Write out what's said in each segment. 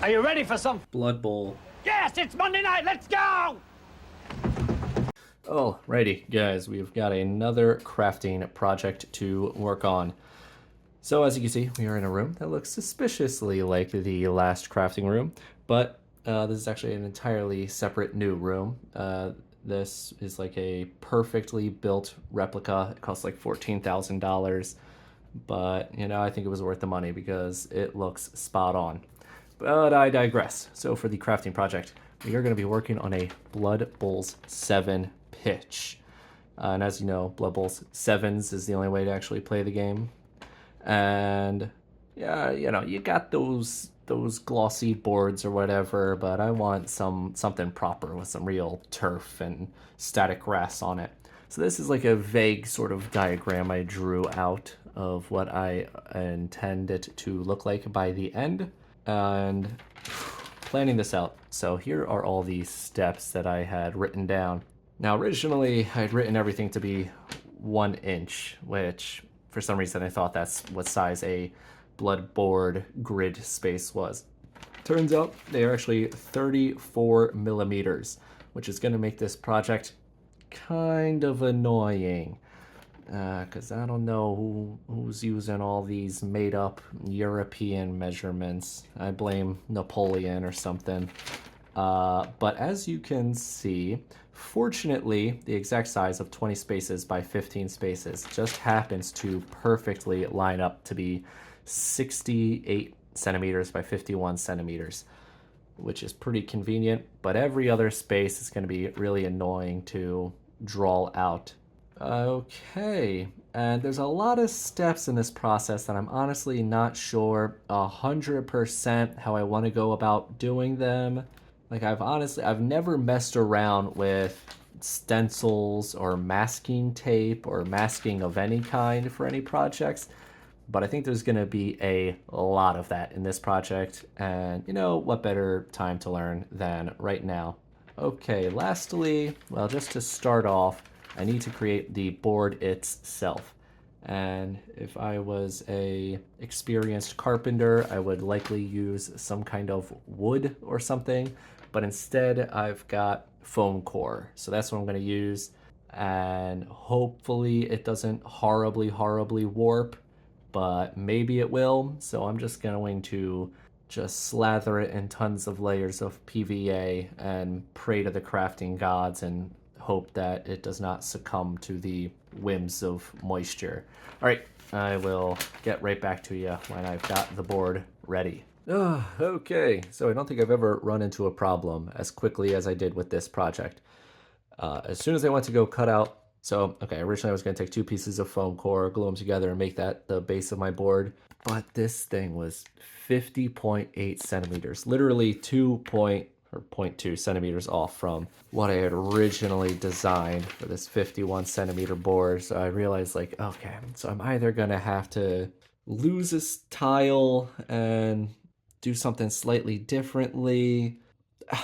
Are you ready for some Blood Bowl? Yes, it's Monday night. Let's go! Alrighty, guys, we've got another crafting project to work on. So as you can see, we are in a room that looks suspiciously like the last crafting room, but this is actually an entirely separate new room. This is like a perfectly built replica. It costs like $14,000, but you know, I think it was worth the money because it looks spot on. But I digress. So for the crafting project, we are going to be working on a Blood Bowls 7 pitch. And as you know, Blood Bowls 7s is the only way to actually play the game. And yeah, you know, you got those glossy boards or whatever, but I want something proper with some real turf and static grass on it. So this is like a vague sort of diagram I drew out of what I intend it to look like by the end, and planning this out. So here are all the steps that I had written down. Now originally I'd written everything to be 1 inch, which for some reason I thought that's what size a blood board grid space was. Turns out they are actually 34 millimeters, which is going to make this project kind of annoying. Because I don't know who's using all these made-up European measurements. I blame Napoleon or something. But as you can see, fortunately, the exact size of 20 spaces by 15 spaces just happens to perfectly line up to be 68 centimeters by 51 centimeters, which is pretty convenient, but every other space is going to be really annoying to draw out. Okay, and there's a lot of steps in this process that I'm honestly not sure 100% how I want to go about doing them. Like I've never messed around with stencils or masking tape or masking of any kind for any projects, but I think there's going to be a lot of that in this project, and you know what better time to learn than right now. Okay, lastly, well, just to start off, I need to create the board itself. And if I was a experienced carpenter, I would likely use some kind of wood or something, but instead I've got foam core. So that's what I'm going to use, and hopefully it doesn't horribly warp, but maybe it will. So I'm just going to just slather it in tons of layers of PVA and pray to the crafting gods and hope that it does not succumb to the whims of moisture. All right, I will get right back to you when I've got the board ready. Okay, so I don't think I've ever run into a problem as quickly as I did with this project. As soon as I went to go cut out, so okay, originally I was going to take 2 pieces of foam core, glue them together, and make that the base of my board, but this thing was 50.8 centimeters, literally 0.2 centimeters off from what I had originally designed for this 51 centimeter board. So I realized, like, okay, so I'm either gonna have to lose this tile and do something slightly differently,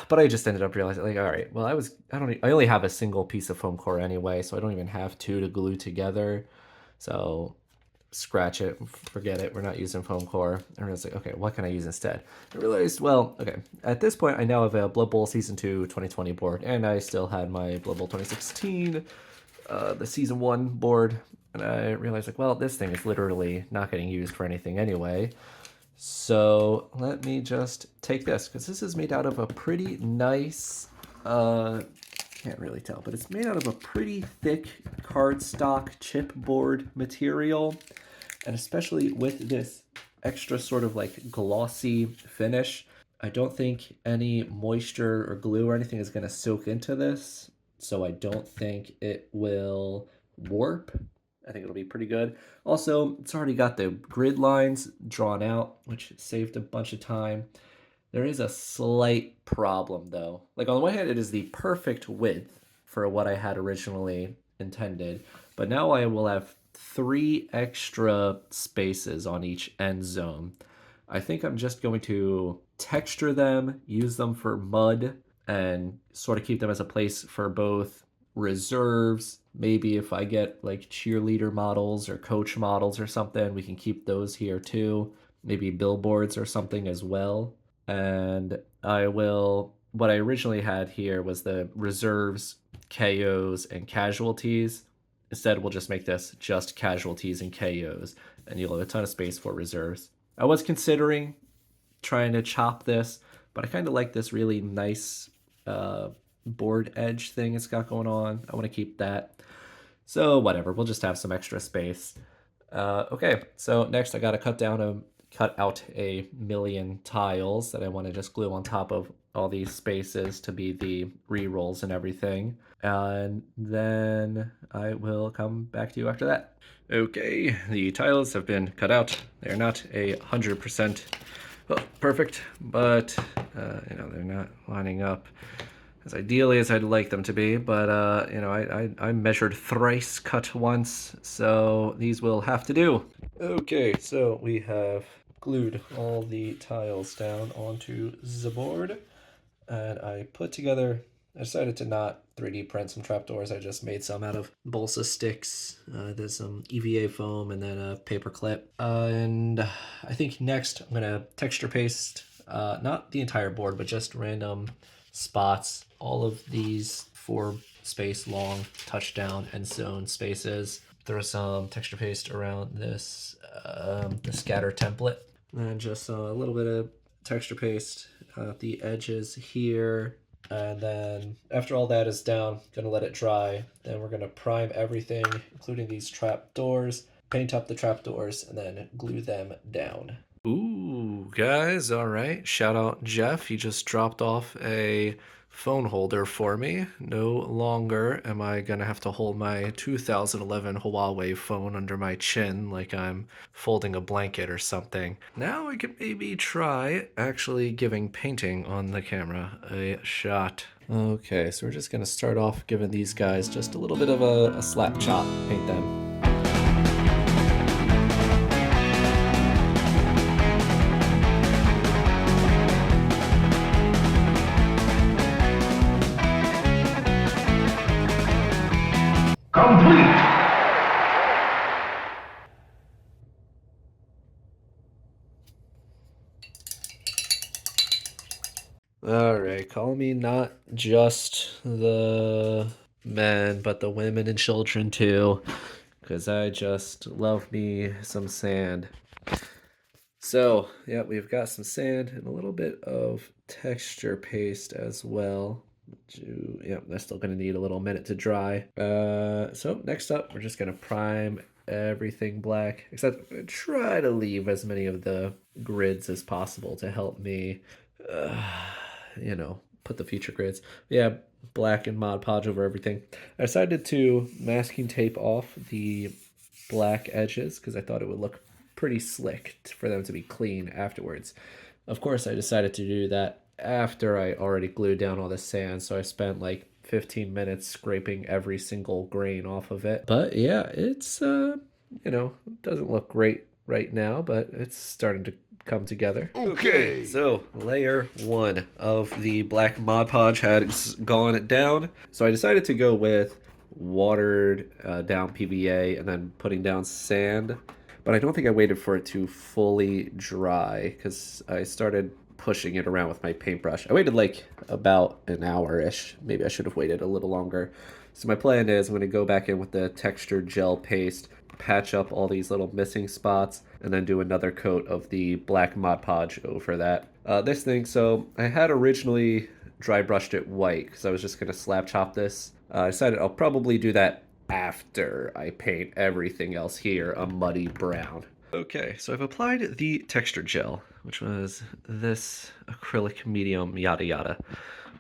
but I just ended up realizing, like, all right, well, I only have a single piece of foam core anyway, so I don't even have 2 to glue together. So scratch it, forget it, we're not using foam core. And I was like, okay, what can I use instead? I realized, well, okay, at this point I now have a Blood Bowl Season 2 2020 board, and I still had my Blood Bowl 2016, the Season 1 board, and I realized, like, well, this thing is literally not getting used for anything anyway. So let me just take this, because this is made out of a pretty nice, can't really tell, but it's made out of a pretty thick cardstock chipboard material, and especially with this extra sort of like glossy finish, I don't think any moisture or glue or anything is going to soak into this, so I don't think it will warp. I think it'll be pretty good. Also, it's already got the grid lines drawn out, which saved a bunch of time. There is a slight problem though. Like, on the one hand, it is the perfect width for what I had originally intended, but now I will have 3 extra spaces on each end zone. I think I'm just going to texture them, use them for mud, and sort of keep them as a place for both reserves. Maybe if I get like cheerleader models or coach models or something, we can keep those here too. Maybe billboards or something as well. And what I originally had here was the reserves, KOs, and casualties. Instead, we'll just make this just casualties and KOs, and you'll have a ton of space for reserves. I was considering trying to chop this, but I kind of like this really nice board edge thing it's got going on. I want to keep that. So whatever, we'll just have some extra space. Okay, so next I got to cut out a million tiles that I want to just glue on top of all these spaces to be the re-rolls and everything. And then I will come back to you after that. Okay, the tiles have been cut out. They're not 100% perfect, but they're not lining up as ideally as I'd like them to be. But I measured thrice cut once, so these will have to do. Okay, so we have glued all the tiles down onto the board, and I decided to not 3D print some trapdoors. I just made some out of balsa sticks. There's some EVA foam and then a paper clip. And I think next I'm gonna texture paste, not the entire board, but just random spots. All of these 4 space long touchdown and zone spaces. Throw some texture paste around this, the scatter template. And just a little bit of texture paste at the edges here. And then after all that is down, gonna let it dry. Then we're gonna prime everything, including these trap doors, paint up the trap doors, and then glue them down. Ooh, guys, all right. Shout out Jeff. He just dropped off a phone holder for me. No longer am I gonna have to hold my 2011 Huawei phone under my chin like I'm folding a blanket or something. Now I can maybe try actually giving painting on the camera a shot. Okay, so we're just gonna start off giving these guys just a little bit of a slap chop, paint them. Complete! Alright, call me not just the men, but the women and children too, because I just love me some sand. So, yeah, we've got some sand and a little bit of texture paste as well. Yeah, that's still going to need a little minute to dry. So next up, we're just going to prime everything black, except try to leave as many of the grids as possible to help me, put the future grids. Yeah, black and Mod Podge over everything. I decided to masking tape off the black edges because I thought it would look pretty slick for them to be clean afterwards. Of course, I decided to do that after I already glued down all the sand, so I spent like 15 minutes scraping every single grain off of it. But yeah, it's it doesn't look great right now, but it's starting to come together. Okay, so layer 1 of the black Mod Podge had gone down, so I decided to go with watered down PVA and then putting down sand. But I don't think I waited for it to fully dry because I started pushing it around with my paintbrush. I waited like about an hour-ish. Maybe I should have waited a little longer. So my plan is I'm going to go back in with the textured gel paste, patch up all these little missing spots, and then do another coat of the black Mod Podge over that. This thing, so I had originally dry brushed it white because I was just going to slap chop this. I decided I'll probably do that after I paint everything else here a muddy brown. Okay, so I've applied the texture gel, which was this acrylic medium yada yada,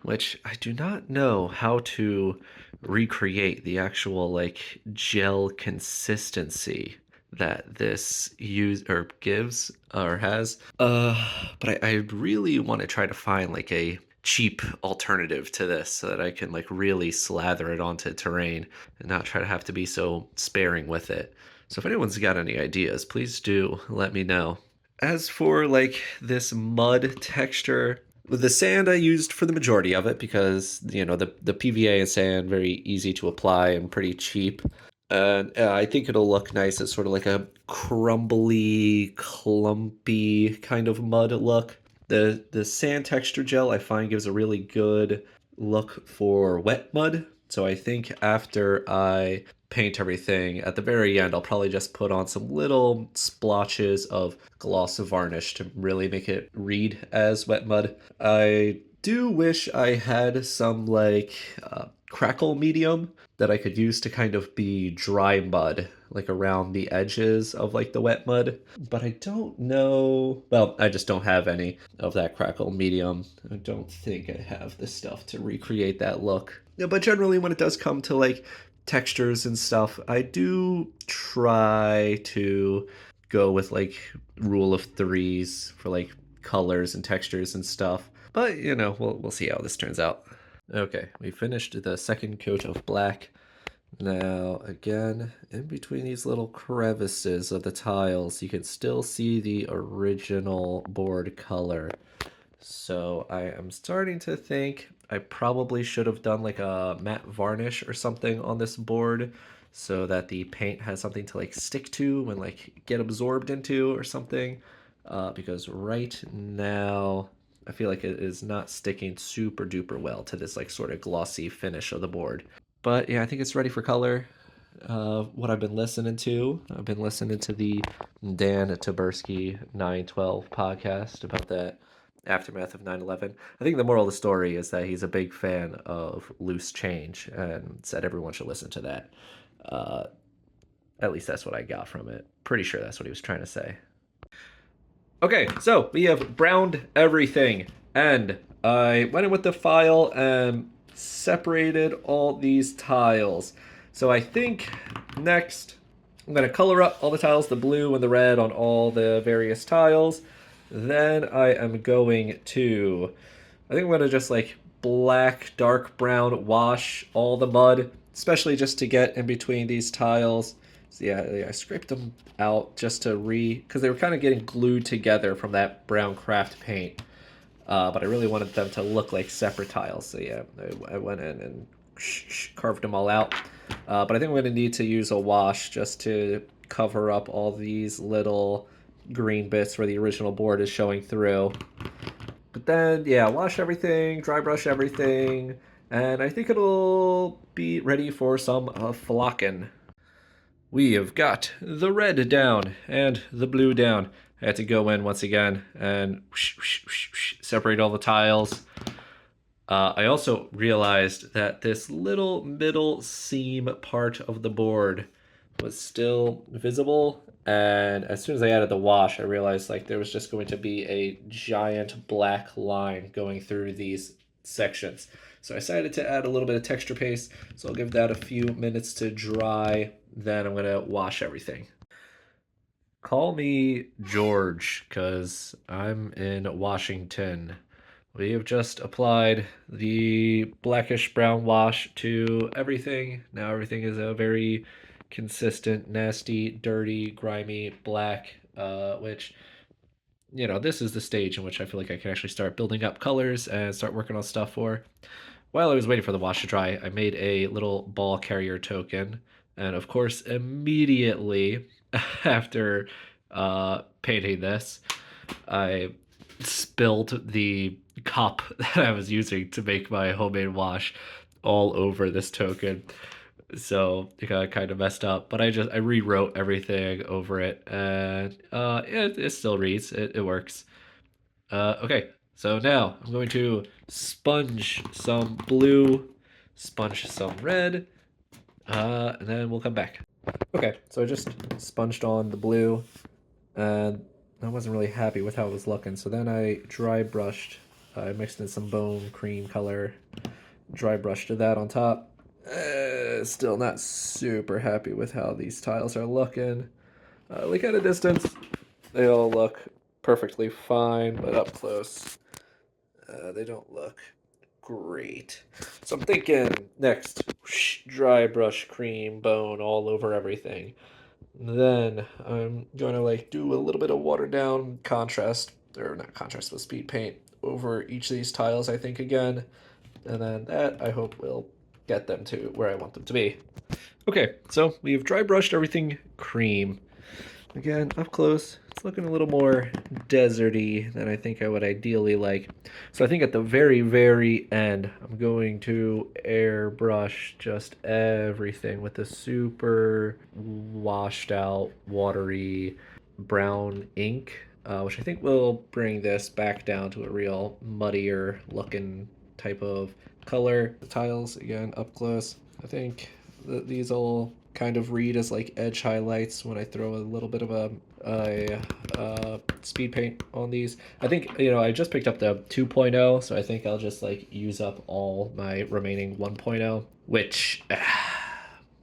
which I do not know how to recreate the actual like gel consistency that this gives or has. But I really want to try to find like a cheap alternative to this so that I can like really slather it onto terrain and not try to have to be so sparing with it. So if anyone's got any ideas, please do let me know. As for like this mud texture, the sand I used for the majority of it because the PVA and sand very easy to apply and pretty cheap. And I think it'll look nice as sort of like a crumbly, clumpy kind of mud look. The sand texture gel I find gives a really good look for wet mud. So I think after I paint everything, at the very end, I'll probably just put on some little splotches of gloss varnish to really make it read as wet mud. I do wish I had some like crackle medium that I could use to kind of be dry mud, like around the edges of like the wet mud. But I don't know. Well, I just don't have any of that crackle medium. I don't think I have the stuff to recreate that look. Yeah, but generally, when it does come to like textures and stuff, I do try to go with like rule of threes for like colors and textures and stuff. But you know, we'll see how this turns out. Okay, we finished the second coat of black. Now, again, in between these little crevices of the tiles, you can still see the original board color. So I am starting to think I probably should have done like a matte varnish or something on this board so that the paint has something to like stick to and like get absorbed into or something. Because right now I feel like it is not sticking super duper well to this like sort of glossy finish of the board. But yeah, I think it's ready for color. What I've been listening to, I've been listening to the Dan Taberski 912 podcast about that aftermath of 9/11. I think the moral of the story is that he's a big fan of loose change and said everyone should listen to that. Uh, at least that's what I got from it. Pretty sure that's what he was trying to say. Okay, so we have browned everything, and I went in with the file and separated all these tiles. So I think next I'm going to color up all the tiles, the blue and the red on all the various tiles. Then I am going to, I think I'm going to just like black, dark brown wash all the mud, especially just to get in between these tiles. So yeah, I scraped them out just to because they were kind of getting glued together from that brown craft paint. But I really wanted them to look like separate tiles. So yeah, I went in and carved them all out. But I think I'm going to need to use a wash just to cover up all these little green bits where the original board is showing through. But then, yeah, wash everything, dry brush everything, and I think it'll be ready for some flocking. We have got the red down and the blue down. I had to go in once again and separate all the tiles. I also realized that this little middle seam part of the board was still visible, and as soon as I added the wash, I realized like there was just going to be a giant black line going through these sections. So I decided to add a little bit of texture paste, so I'll give that a few minutes to dry, then I'm going to wash everything. Call me George, because I'm in Washington. We have just applied the blackish brown wash to everything. Now everything is a very consistent, nasty, dirty, grimy black, which, you know, this is the stage in which I feel like I can actually start building up colors and start working on stuff for. While I was waiting for the wash to dry, I made a little ball carrier token. And of course, immediately after painting this, I spilled the cup that I was using to make my homemade wash all over this token. So it got kind of messed up, but I rewrote everything over it, and it still reads. It works. Okay, so now I'm going to sponge some blue, sponge some red, and then we'll come back. Okay, so I just sponged on the blue, and I wasn't really happy with how it was looking, so then I dry brushed. I mixed in some bone cream color, dry brushed that on top. Still not super happy with how these tiles are looking. Like at a distance, they all look perfectly fine, but up close, they don't look great. So I'm thinking next, dry brush cream bone all over everything. Then I'm going to like do a little bit of watered down contrast, or not contrast, but speed paint over each of these tiles, I think, again. And then that, I hope, will get them to where I want them to be. Okay, so we've dry brushed everything cream. Again, up close, it's looking a little more deserty than I think I would ideally like. So I think at the very, very end, I'm going to airbrush just everything with a super washed out, watery brown ink, which I think will bring this back down to a real muddier looking type of color. The tiles, again, up close. I think these all kind of read as like edge highlights when I throw a little bit of a speed paint on these. I think, you know, I just picked up the 2.0, so I think I'll just like use up all my remaining 1.0, which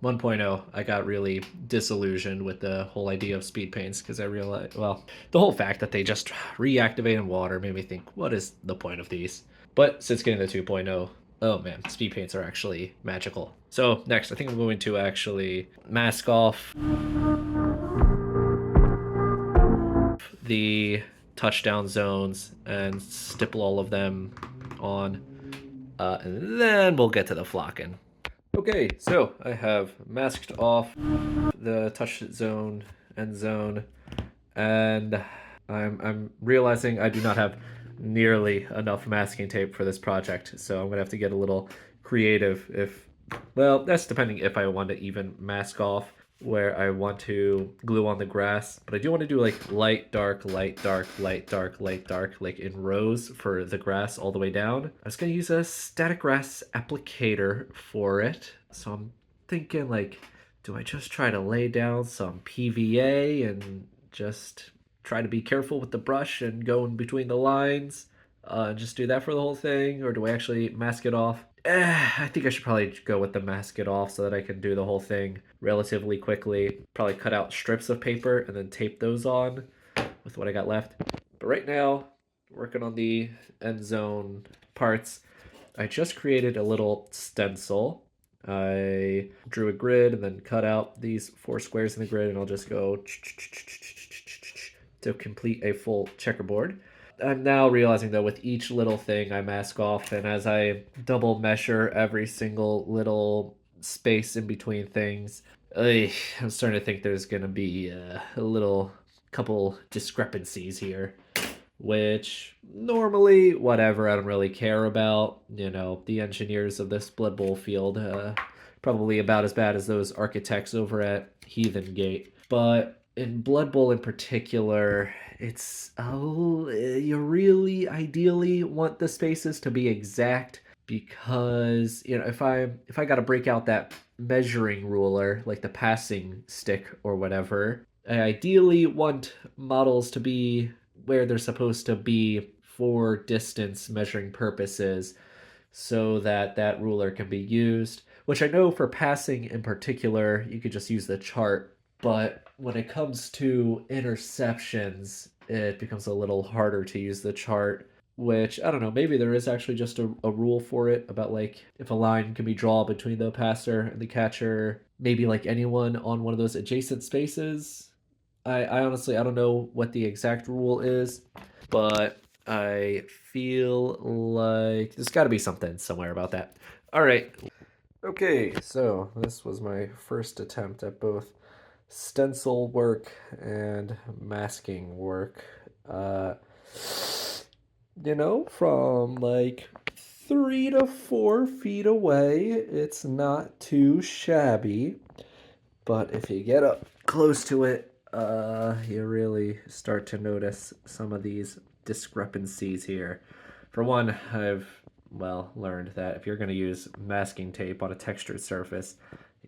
1.0, I got really disillusioned with the whole idea of speed paints because I realized, well, the whole fact that they just reactivate in water made me think, what is the point of these? But since getting the 2.0, oh man, speed paints are actually magical. So next, I think I'm going to actually mask off the touchdown zones and stipple all of them on, and then we'll get to the flocking. Okay, so I have masked off the touch zone, end zone, and I'm realizing I do not have nearly enough masking tape for this project, so I'm gonna have to get a little creative if, well, that's depending if I want to even mask off where I want to glue on the grass, but I do want to do like light, dark, light, dark, light, dark, light, dark, like in rows for the grass all the way down. I was gonna use a static grass applicator for it, so I'm thinking like, do I just try to lay down some PVA and just try to be careful with the brush and go in between the lines and just do that for the whole thing, or do I actually mask it off? I think I should probably go with the mask it off so that I can do the whole thing relatively quickly. Probably cut out strips of paper and then tape those on with what I got left. But right now, working on the end zone parts, I just created a little stencil. I drew a grid and then cut out these 4 squares in the grid, and I'll just go to complete a full checkerboard. I'm now realizing though with each little thing I mask off, and as I double measure every single little space in between things, I'm starting to think there's gonna be a little couple discrepancies here, which normally whatever, I don't really care about. You know, the engineers of this Blood Bowl field, probably about as bad as those architects over at Heathen Gate, but in Blood Bowl in particular, it's, oh, you really ideally want the spaces to be exact, because you know, if I got to break out that measuring ruler like the passing stick or whatever, I ideally want models to be where they're supposed to be for distance measuring purposes, so that that ruler can be used, which I know for passing in particular you could just use the chart, but when it comes to interceptions, it becomes a little harder to use the chart, which I don't know, maybe there is actually just a rule for it about like if a line can be drawn between the passer and the catcher, maybe like anyone on one of those adjacent spaces. I honestly, I don't know what the exact rule is, but I feel like there's got to be something somewhere about that. All right. Okay, so this was my first attempt at both stencil work and masking work. You know, from like 3 to 4 feet away, it's not too shabby. But if you get up close to it, you really start to notice some of these discrepancies here. For one, I've, well, learned that if you're going to use masking tape on a textured surface,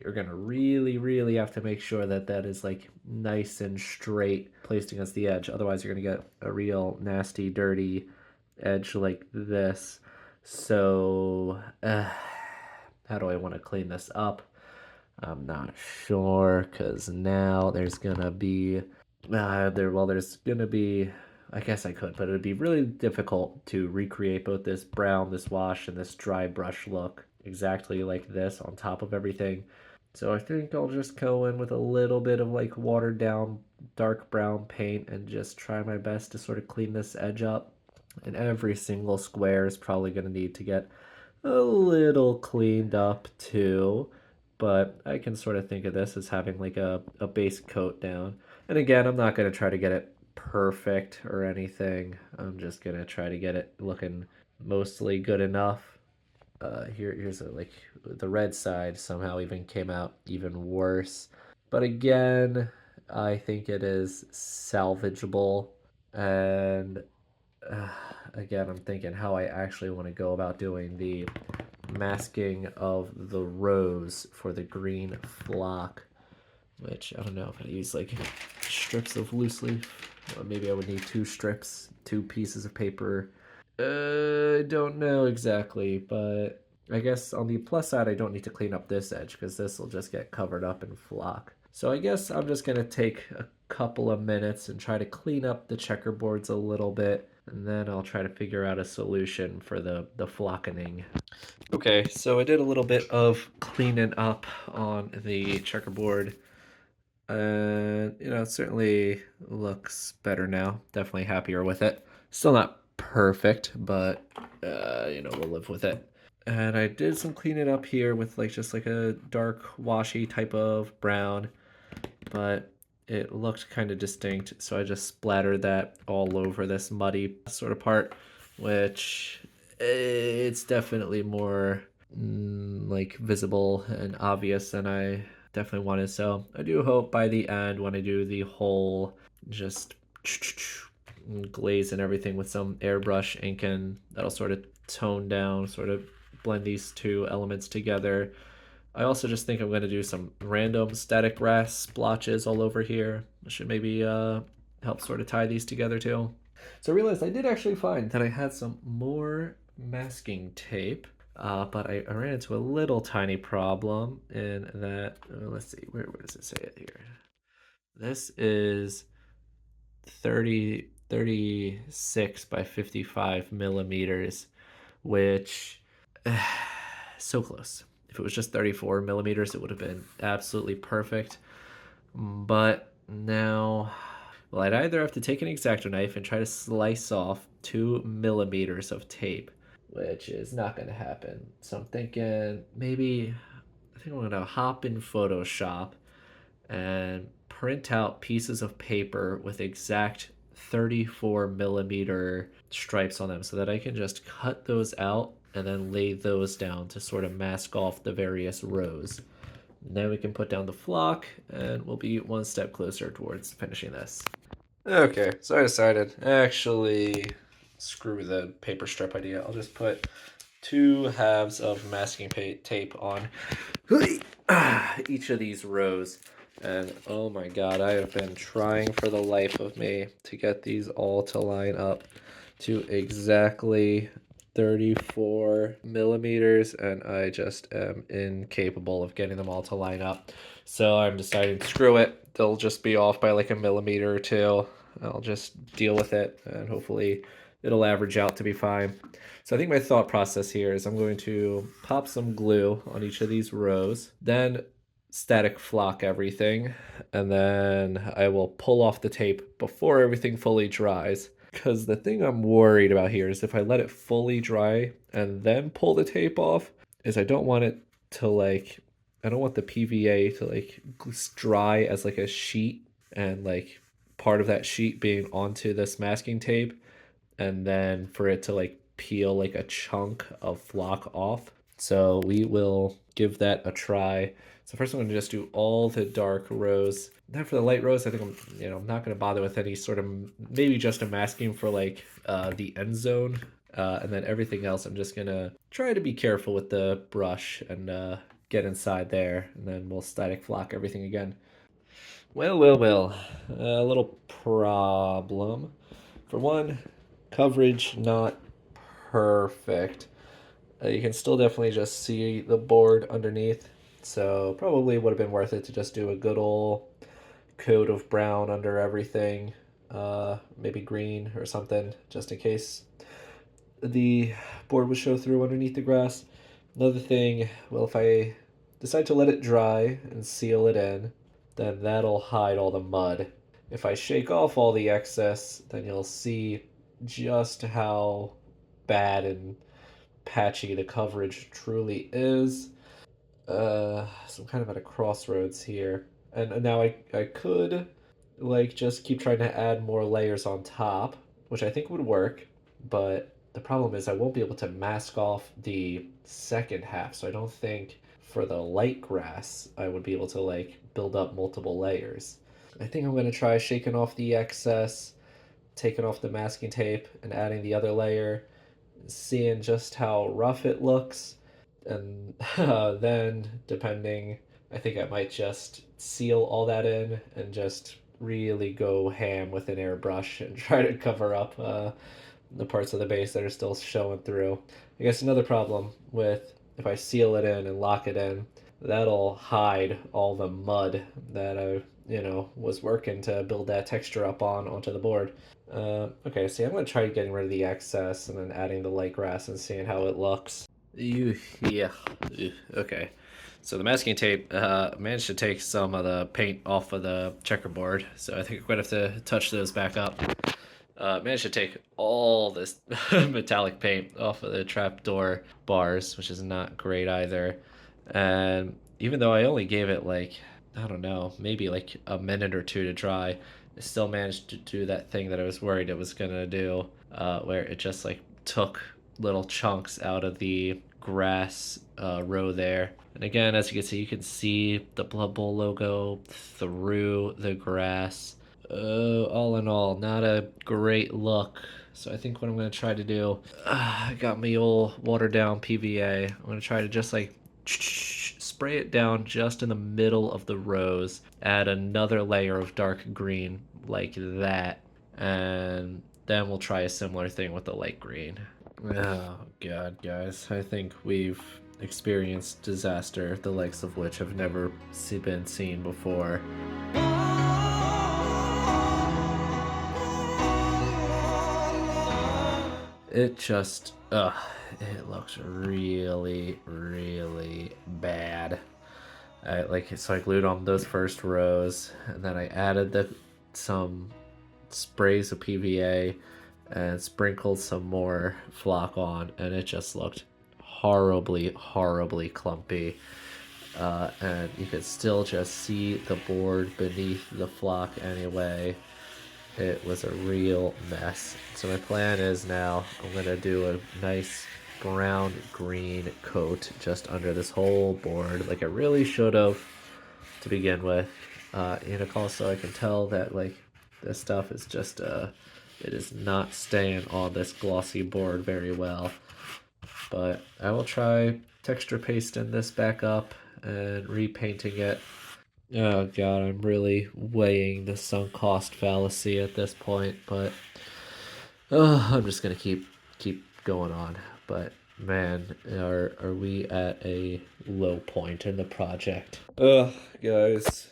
you're going to really have to make sure that that is like nice and straight placed against the edge. Otherwise, you're going to get a real nasty, dirty edge like this. So, how do I want to clean this up? I'm not sure, because now there's gonna be there's gonna be, I guess I could, but it would be really difficult to recreate both this brown, this wash, and this dry brush look exactly like this on top of everything. So I think I'll just go in with a little bit of like watered down dark brown paint and just try my best to sort of clean this edge up. And every single square is probably going to need to get a little cleaned up too, but I can sort of think of this as having like a base coat down. And again, I'm not going to try to get it perfect or anything. I'm just going to try to get it looking mostly good enough. Here's like the red side somehow even came out even worse. But again, I think it is salvageable. And uh, again, I'm thinking how I actually want to go about doing the masking of the rose for the green flock, which I don't know if I use like strips of loose leaf, or maybe I would need two strips, two pieces of paper. I don't know exactly, but I guess on the plus side, I don't need to clean up this edge because this will just get covered up in flock. So I guess I'm just gonna take a couple of minutes and try to clean up the checkerboards a little bit, and then I'll try to figure out a solution for the flockening. Okay, so I did a little bit of cleaning up on the checkerboard, and it certainly looks better now. Definitely happier with it. Still not perfect, but we'll live with it. And I did some cleaning up here with just like a dark washy type of brown, but it looked kind of distinct, so I just splattered that all over this muddy sort of part, which it's definitely more like visible and obvious than I definitely wanted. So I do hope by the end, when I do the whole just glaze and everything with some airbrush ink, and that'll sort of tone down, sort of blend these two elements together. I also just think I'm going to do some random static grass splotches all over here. That should maybe help sort of tie these together too. So I realized I did actually find that I had some more masking tape, but I ran into a little tiny problem in that, let's see, where does it say it here? This is 36 by 55 millimeters, which so close. If it was just 34 millimeters, it would have been absolutely perfect. But now, well, I'd either have to take an X-Acto knife and try to slice off 2 millimeters of tape, which is not going to happen. So I'm thinking maybe, I think I'm going to hop in Photoshop and print out pieces of paper with exact 34 millimeter stripes on them so that I can just cut those out and then lay those down to sort of mask off the various rows. Then we can put down the flock and we'll be one step closer towards finishing this. Okay, so I decided, actually, screw the paper strip idea. I'll just put 2 halves of masking tape on each of these rows. And oh my god, I have been trying for the life of me to get these all to line up to exactly 34 millimeters, and I just am incapable of getting them all to line up. So I'm deciding, screw it, they'll just be off by like a millimeter or two. I'll just deal with it, and hopefully it'll average out to be fine. So I think my thought process here is I'm going to pop some glue on each of these rows, then static flock everything, and then I will pull off the tape before everything fully dries. Because the thing I'm worried about here is if I let it fully dry and then pull the tape off, is I don't want it to I don't want the PVA to dry as like a sheet, and like part of that sheet being onto this masking tape, and then for it to peel like a chunk of flock off. So we will give that a try. So first I'm going to just do all the dark rows. Then for the light rows, I think I'm not going to bother with any sort of, maybe just a masking for the end zone. And then everything else, I'm just going to try to be careful with the brush and get inside there. And then we'll static flock everything again. Well. A little problem. For one, coverage not perfect. You can still definitely just see the board underneath, so probably would have been worth it to just do a good old coat of brown under everything, maybe green or something, just in case the board would show through underneath the grass. Another thing, well, if I decide to let it dry and seal it in, then that'll hide all the mud. If I shake off all the excess, then you'll see just how bad and patchy the coverage truly is. So I'm kind of at a crossroads here. And now I could like just keep trying to add more layers on top, which I think would work, but the problem is I won't be able to mask off the second half, so I don't think for the light grass I would be able to like build up multiple layers. I think I'm going to try shaking off the excess, taking off the masking tape and adding the other layer, seeing just how rough it looks, and then depending, I think I might just seal all that in and just really go ham with an airbrush and try to cover up the parts of the base that are still showing through. I guess another problem with if I seal it in and lock it in, that'll hide all the mud that I, was working to build that texture up onto the board. Okay, see, I'm gonna try getting rid of the excess and then adding the light grass and seeing how it looks. Yeah. Okay. So the masking tape managed to take some of the paint off of the checkerboard, so I think we're gonna have to touch those back up. Managed to take all this metallic paint off of the trapdoor bars, which is not great either. And even though I only gave it like, I don't know, maybe like a minute or two to dry, I still managed to do that thing that I was worried it was gonna do, where it just like took little chunks out of the grass row there. And again, as you can see the Blood Bowl logo through the grass. All in all, not a great look. So I think what I'm going to try to do, I got my old watered down PVA. I'm going to try to just like spray it down just in the middle of the rows, add another layer of dark green like that, and then we'll try a similar thing with the light green. Oh god, guys, I think we've experienced disaster, the likes of which have never been seen before. It just, it looks really, really bad. So I glued on those first rows, and then I added some sprays of PVA and sprinkled some more flock on, and it just looked horribly, horribly clumpy. And you could still just see the board beneath the flock anyway. It was a real mess. So my plan is now I'm going to do a nice brown green coat just under this whole board like I really should have to begin with. Also I can tell that like this stuff is just it is not staying on this glossy board very well. But I will try texture pasting this back up and repainting it. Oh god, I'm really weighing the sunk cost fallacy at this point, but I'm just gonna keep going on. But man, are we at a low point in the project? Guys,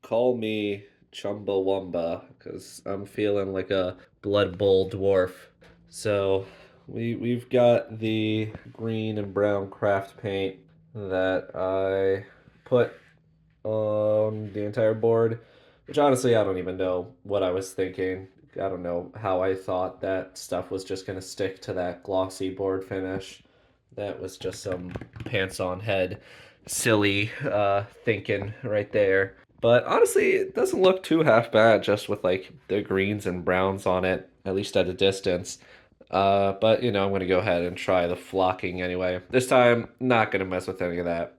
call me Chumbawamba, because I'm feeling like a Blood Bowl dwarf. So we've got the green and brown craft paint that I put on the entire board, which honestly I don't even know what I was thinking. I don't know how I thought that stuff was just gonna stick to that glossy board finish. That was just some pants on head silly thinking right there. But honestly, it doesn't look too half bad just with like the greens and browns on it, at least at a distance. But I'm gonna go ahead and try the flocking anyway. This time, not gonna mess with any of that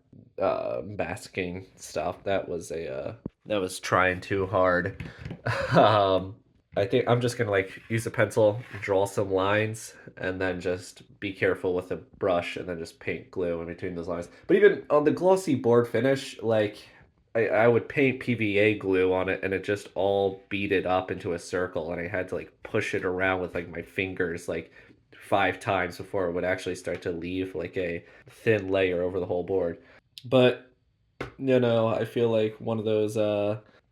masking stuff. That was trying too hard. I think I'm just gonna like use a pencil, draw some lines, and then just be careful with a brush, and then just paint glue in between those lines. But even on the glossy board finish, like I would paint PVA glue on it, and it just all beaded up into a circle, and I had to like push it around with like my fingers like 5 times before it would actually start to leave like a thin layer over the whole board. But I feel like one of those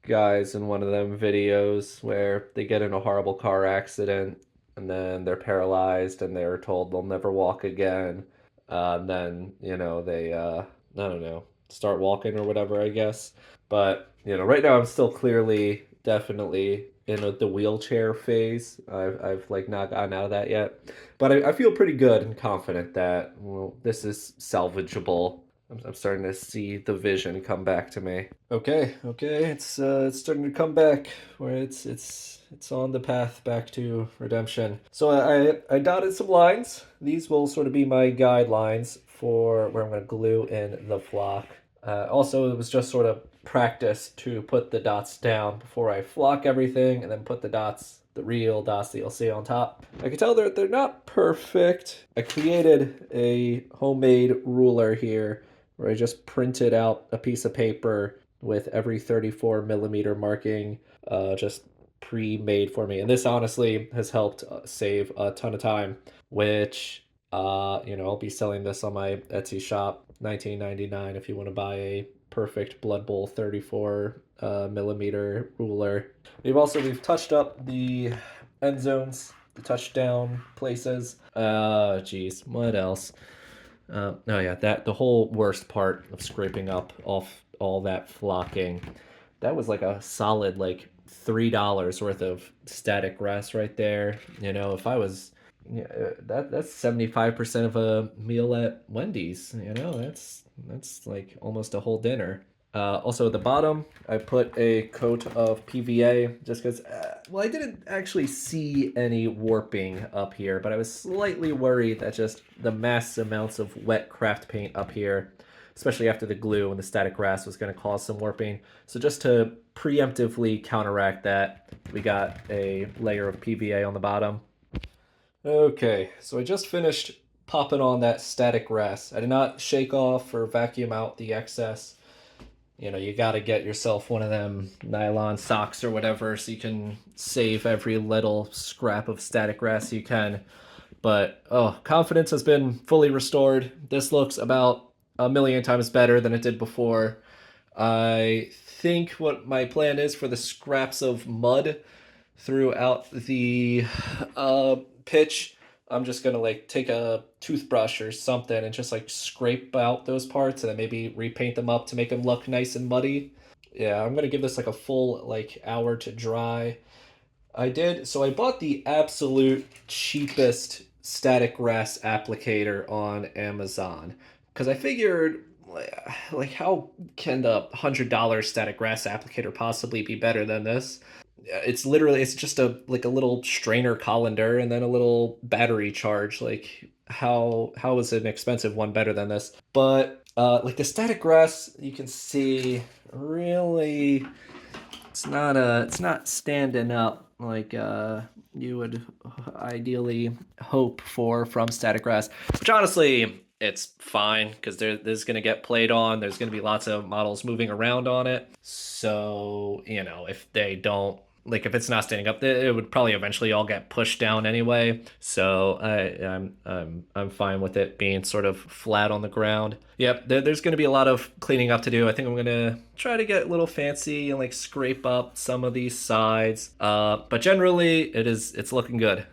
guys in one of them videos where they get in a horrible car accident and then they're paralyzed and they're told they'll never walk again. Then they I don't know, start walking or whatever, I guess. But right now I'm still clearly definitely in the wheelchair phase. I've like not gotten out of that yet, but I feel pretty good and confident that this is salvageable. I'm starting to see the vision come back to me. Okay, it's starting to come back where it's on the path back to redemption. So I dotted some lines. These will sort of be my guidelines for where I'm going to glue in the flock. Also, it was just sort of practice to put the dots down before I flock everything and then put the dots, the real dots that you'll see on top. I can tell they're not perfect. I created a homemade ruler here where I just printed out a piece of paper with every 34 millimeter marking just pre-made for me. And this honestly has helped save a ton of time, which I'll be selling this on my Etsy shop, $19.99 if you want to buy a perfect Blood Bowl 34 millimeter ruler. We've touched up the end zones, the touchdown places. Geez, what else? Oh yeah, that the whole worst part of scraping up off all that flocking, that was like a solid like $3 worth of static grass right there. If I was, that's 75% of a meal at Wendy's. That's like almost a whole dinner. Also at the bottom, I put a coat of PVA just because, I didn't actually see any warping up here, but I was slightly worried that just the mass amounts of wet craft paint up here, especially after the glue and the static grass, was going to cause some warping. So just to preemptively counteract that, we got a layer of PVA on the bottom. Okay, so I just finished popping on that static grass. I did not shake off or vacuum out the excess. You got to get yourself one of them nylon socks or whatever so you can save every little scrap of static grass you can. But, confidence has been fully restored. This looks about a million times better than it did before. I think what my plan is for the scraps of mud throughout the pitch, I'm just gonna like take a toothbrush or something and just like scrape out those parts and then maybe repaint them up to make them look nice and muddy. Yeah, I'm gonna give this like a full like hour to dry. So I bought the absolute cheapest static grass applicator on Amazon because I figured like how can the $100 static grass applicator possibly be better than this? It's just a little strainer colander and then a little battery charge. Like how is an expensive one better than this? But like the static grass, you can see really it's not standing up like you would ideally hope for from static grass, which honestly it's fine because there's going to get played on. There's going to be lots of models moving around on it. So, if they don't, like if it's not standing up, it would probably eventually all get pushed down anyway. So I'm fine with it being sort of flat on the ground. Yep, there's going to be a lot of cleaning up to do. I think I'm going to try to get a little fancy and like scrape up some of these sides. But generally, it's looking good.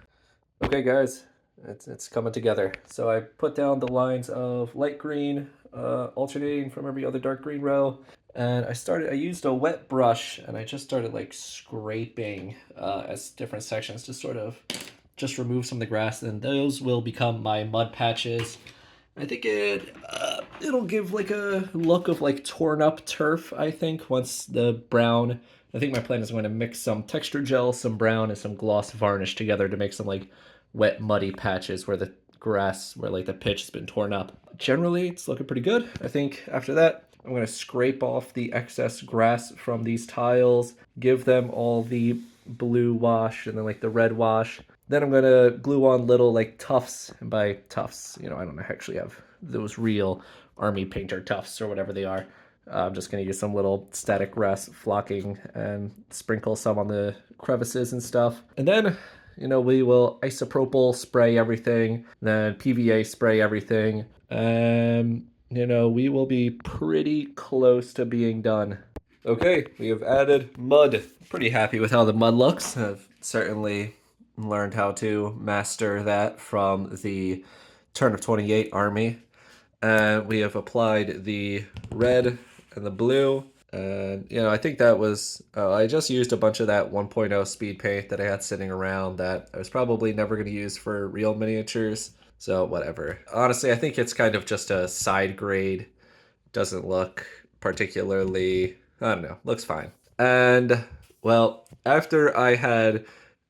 Okay, guys, it's coming together. So I put down the lines of light green, alternating from every other dark green row. And I used a wet brush and I just started like scraping as different sections to sort of just remove some of the grass. And those will become my mud patches. I think it'll give like a look of like torn up turf, I think, once the brown. I think my plan is I'm going to mix some texture gel, some brown, and some gloss varnish together to make some like wet muddy patches where the grass, where like the pitch has been torn up. Generally, it's looking pretty good. I think after that, I'm going to scrape off the excess grass from these tiles, give them all the blue wash and then like the red wash. Then I'm going to glue on little like tufts. And by tufts, I don't actually have those real army painter tufts or whatever they are. I'm just going to use some little static grass flocking and sprinkle some on the crevices and stuff. And then, we will isopropyl spray everything, then PVA spray everything. We will be pretty close to being done. Okay, we have added mud. Pretty happy with how the mud looks. I've certainly learned how to master that from the Turn of 28 army. And we have applied the red and the blue. And, I think that was, I just used a bunch of that 1.0 speed paint that I had sitting around that I was probably never going to use for real miniatures. So whatever. Honestly, I think it's kind of just a side grade doesn't look particularly, I don't know, looks fine. And, well, after I had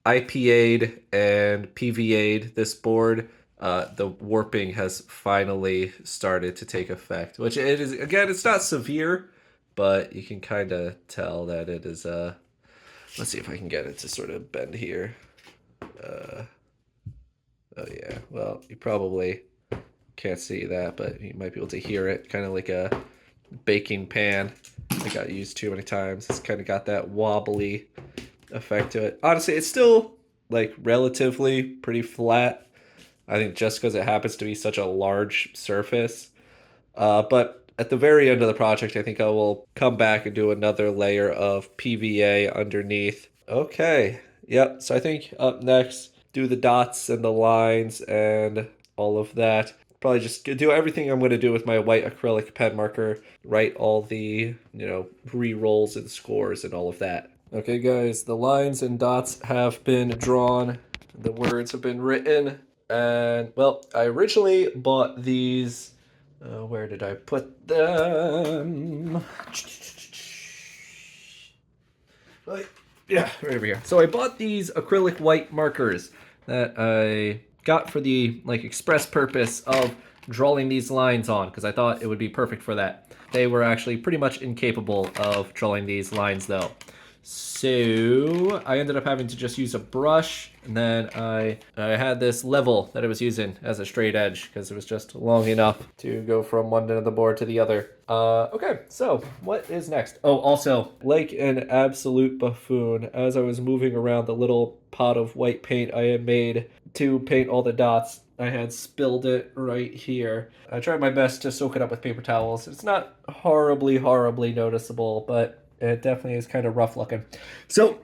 IPA'd and PVA'd this board, the warping has finally started to take effect, which it is, again, it's not severe, but you can kind of tell that it is, let's see if I can get it to sort of bend here. Oh yeah, well, you probably can't see that, but you might be able to hear it, kind of like a baking pan. I got used too many times. It's kind of got that wobbly effect to it. Honestly, it's still like relatively pretty flat. I think just because it happens to be such a large surface. But at the very end of the project, I think I will come back and do another layer of PVA underneath. Okay, yep. So I think up next, do the dots and the lines and all of that. Probably just do everything I'm going to do with my white acrylic pen marker. Write all the, re-rolls and scores and all of that. Okay, guys, the lines and dots have been drawn. The words have been written. And, well, I originally bought these. Where did I put them? Yeah, right over here. So I bought these acrylic white markers that I got for the express purpose of drawing these lines on, because I thought it would be perfect for that. They were actually pretty much incapable of drawing these lines though. So I ended up having to just use a brush, and then I had this level that I was using as a straight edge because it was just long enough to go from one end of the board to the other. Okay, so what is next? Oh, also, like an absolute buffoon, as I was moving around the little pot of white paint I had made to paint all the dots, I had spilled it right here. I tried my best to soak it up with paper towels. It's not horribly noticeable, but it definitely is kind of rough looking. So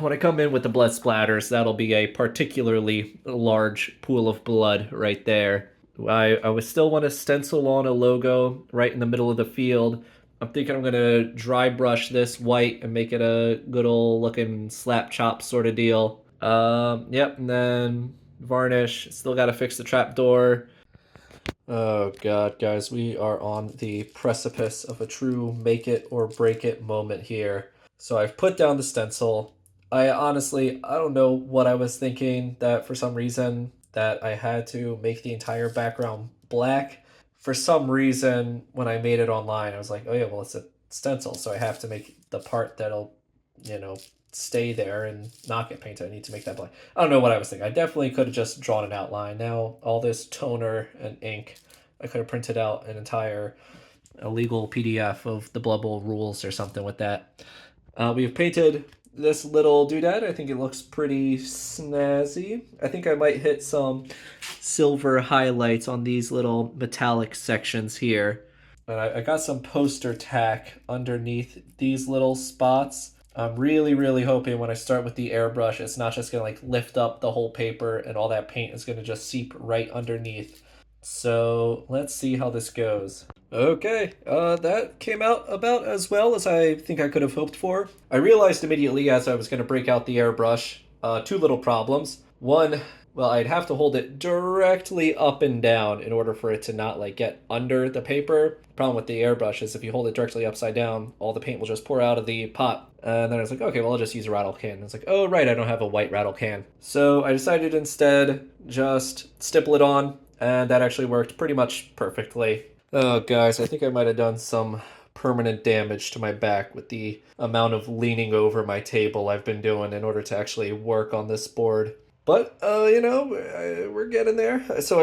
when I come in with the blood splatters, that'll be a particularly large pool of blood right there. I would still want to stencil on a logo right in the middle of the field. I'm thinking I'm going to dry brush this white and make it a good old looking slap chop sort of deal. Yep, and then varnish. Still got to fix the trapdoor. Oh god, guys, we are on the precipice of a true make it or break it moment here. So I've put down the stencil. I don't know what I was thinking, that for some reason that I had to make the entire background black. For some reason, when I made it online, I was like, oh yeah, well, it's a stencil, so I have to make the part that'll, stay there and not get painted. I need to make that black. I don't know what I was thinking. I definitely could have just drawn an outline. Now, all this toner and ink, I could have printed out an entire illegal PDF of the Blood Bowl rules or something with that. We've painted this little doodad. I think it looks pretty snazzy. I think I might hit some silver highlights on these little metallic sections here. And I got some poster tack underneath these little spots. I'm really hoping when I start with the airbrush, it's not just going to lift up the whole paper and all that paint is going to just seep right underneath. So let's see how this goes. Okay, that came out about as well as I think I could have hoped for. I realized immediately as I was going to break out the airbrush, two little problems. One, well, I'd have to hold it directly up and down in order for it to not get under the paper. The problem with the airbrush is if you hold it directly upside down, all the paint will just pour out of the pot. And then I was like, okay, well, I'll just use a rattle can. And it's like, oh, right, I don't have a white rattle can. So I decided instead just stipple it on, and that actually worked pretty much perfectly. Oh, guys, I think I might have done some permanent damage to my back with the amount of leaning over my table I've been doing in order to actually work on this board. But, we're getting there. So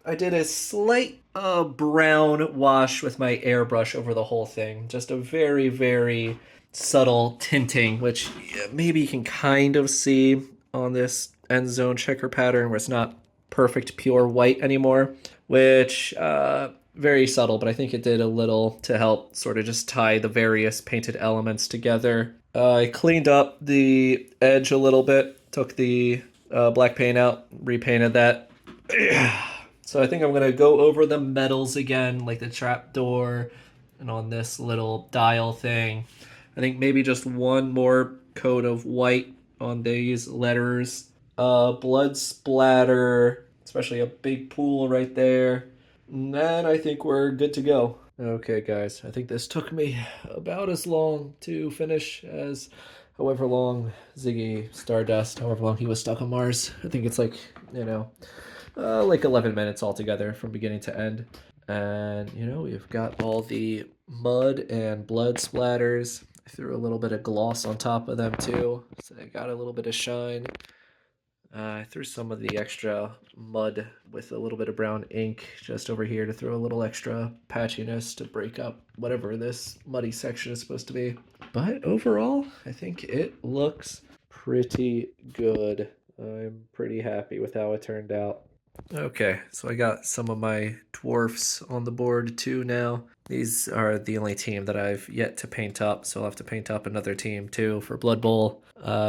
I did a slight brown wash with my airbrush over the whole thing. Just a very subtle tinting, which maybe you can kind of see on this end zone checker pattern where it's not perfect pure white anymore, which very subtle, but I think it did a little to help sort of just tie the various painted elements together. I cleaned up the edge a little bit, took the black paint out, repainted that. So I think I'm going to go over the metals again, like the trapdoor and on this little dial thing. I think maybe just one more coat of white on these letters. Blood splatter, especially a big pool right there. And then I think we're good to go. Okay, guys, I think this took me about as long to finish as however long Ziggy Stardust, however long he was stuck on Mars. I think it's like, like 11 minutes altogether from beginning to end. And, we've got all the mud and blood splatters. I threw a little bit of gloss on top of them too, so they got a little bit of shine. I threw some of the extra mud with a little bit of brown ink just over here to throw a little extra patchiness to break up whatever this muddy section is supposed to be. But overall, I think it looks pretty good. I'm pretty happy with how it turned out. Okay, so I got some of my dwarfs on the board too now. These are the only team that I've yet to paint up, so I'll have to paint up another team too for Blood Bowl.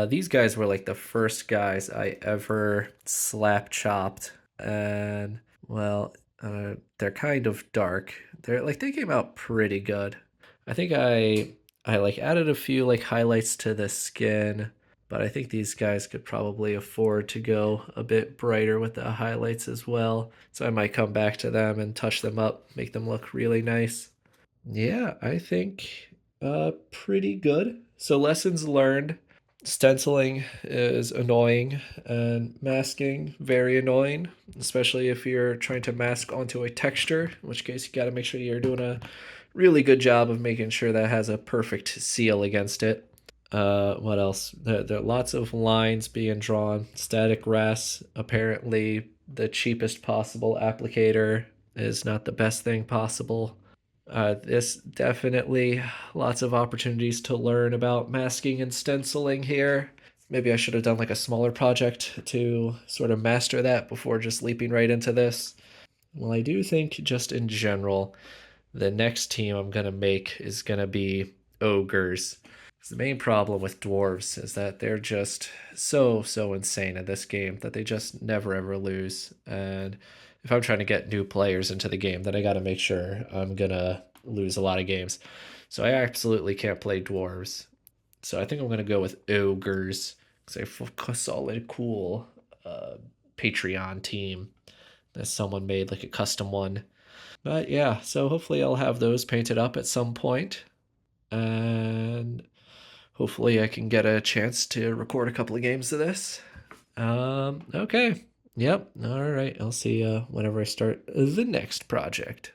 These guys were like the first guys I ever slap chopped, and well, they're kind of dark. They came out pretty good. I think I like added a few like highlights to the skin, but I think these guys could probably afford to go a bit brighter with the highlights as well. So I might come back to them and touch them up, make them look really nice. Yeah, I think pretty good. So lessons learned. Stenciling is annoying and masking very annoying, especially if you're trying to mask onto a texture, in which case you got to make sure you're doing a really good job of making sure that has a perfect seal against it. What else? There are lots of lines being drawn. Static ras, apparently the cheapest possible applicator, is not the best thing possible. This definitely lots of opportunities to learn about masking and stenciling here. Maybe I should have done like a smaller project to sort of master that before just leaping right into this. Well, I do think just in general, the next team I'm going to make is going to be ogres. The main problem with dwarves is that they're just so insane in this game that they just never ever lose. And if I'm trying to get new players into the game, then I got to make sure I'm gonna lose a lot of games. So I absolutely can't play dwarves. So I think I'm gonna go with ogres because I have a solid, cool Patreon team that someone made like a custom one. But yeah, so hopefully I'll have those painted up at some point, and hopefully I can get a chance to record a couple of games of this. Okay. Yep. All right. I'll see you whenever I start the next project.